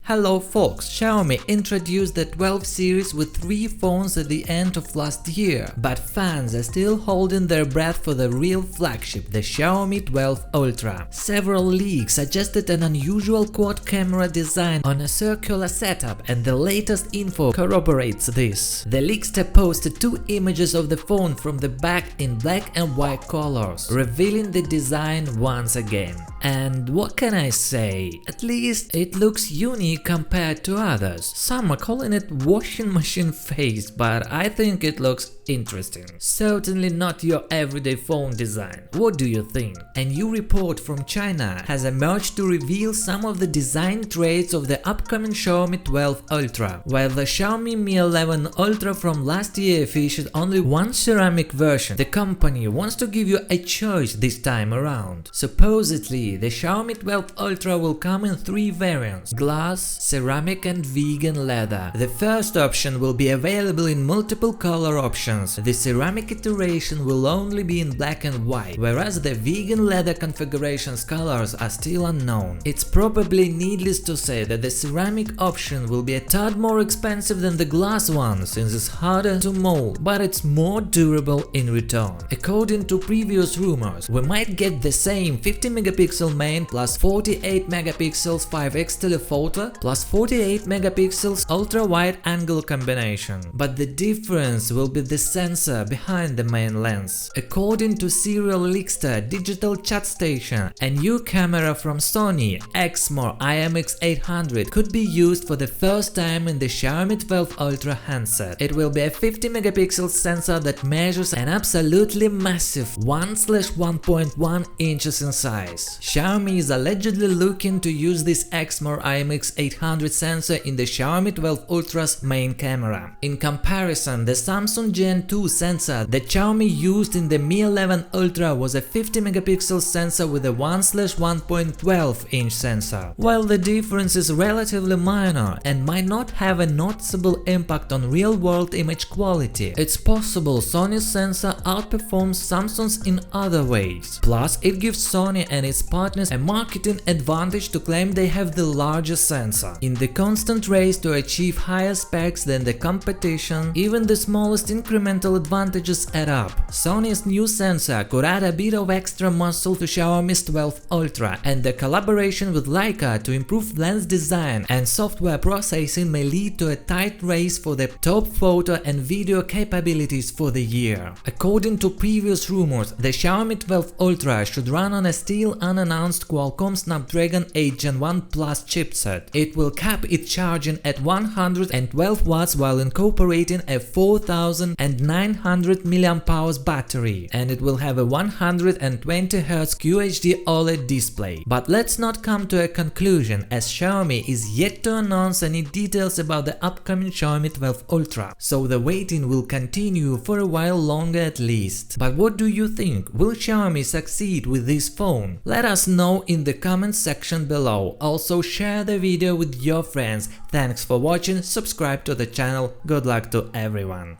Hello folks, Xiaomi introduced the 12 series with 3 phones at the end of last year, but fans are still holding their breath for the real flagship, the Xiaomi 12 Ultra. Several leaks suggested an unusual quad camera design on a circular setup, and the latest info corroborates this. The leakster posted 2 images of the phone from the back in black and white colors, revealing the design once again. And what can I say? At least it looks unique compared to others. Some are calling it washing machine face, but I think it looks interesting. Certainly not your everyday phone design. What do you think? A new report from China has emerged to reveal some of the design traits of the upcoming Xiaomi 12 Ultra. While the Xiaomi Mi 11 Ultra from last year featured only one ceramic version, the company wants to give you a choice this time around. Supposedly, the Xiaomi 12 Ultra will come in 3 variants: glass, ceramic and vegan leather. The first option will be available in multiple color options. The ceramic iteration will only be in black and white, whereas the vegan leather configuration's colors are still unknown. It's probably needless to say that the ceramic option will be a tad more expensive than the glass one, since it's harder to mold, but it's more durable in return. According to previous rumors, we might get the same 50-megapixel main plus 48 megapixels 5x telephoto plus 48 megapixels ultra-wide angle combination, but the difference will be the sensor behind the main lens. According to serial leakster Digital Chat Station, a new camera from Sony, Exmor IMX800, could be used for the first time in the Xiaomi 12 Ultra handset. It will be a 50-megapixel sensor that measures an absolutely massive 1/1.1 inches in size. Xiaomi is allegedly looking to use this Exmor IMX800 sensor in the Xiaomi 12 Ultra's main camera. In comparison, the Samsung Gen 2 sensor that Xiaomi used in the Mi 11 Ultra was a 50-megapixel sensor with a 1/1.12 inch sensor. While the difference is relatively minor and might not have a noticeable impact on real-world image quality, it's possible Sony's sensor outperforms Samsung's in other ways. Plus, it gives Sony and its partners a marketing advantage to claim they have the largest sensor. In the constant race to achieve higher specs than the competition, even the smallest incremental advantages add up. Sony's new sensor could add a bit of extra muscle to Xiaomi's 12 Ultra, and the collaboration with Leica to improve lens design and software processing may lead to a tight race for the top photo and video capabilities for the year. According to previous rumors, the Xiaomi 12 Ultra should run on a still unannounced Qualcomm Snapdragon 8 Gen 1 Plus chipset. It will cap its charging at 112 watts while incorporating a 4900 mAh battery, and it will have a 120Hz QHD OLED display. But let's not come to a conclusion, as Xiaomi is yet to announce any details about the upcoming Xiaomi 12 Ultra, so the waiting will continue for a while longer at least. But what do you think? Will Xiaomi succeed with this phone? Let us know in the comment section below. Also share the video with your friends. Thanks for watching, subscribe to the channel, good luck to everyone.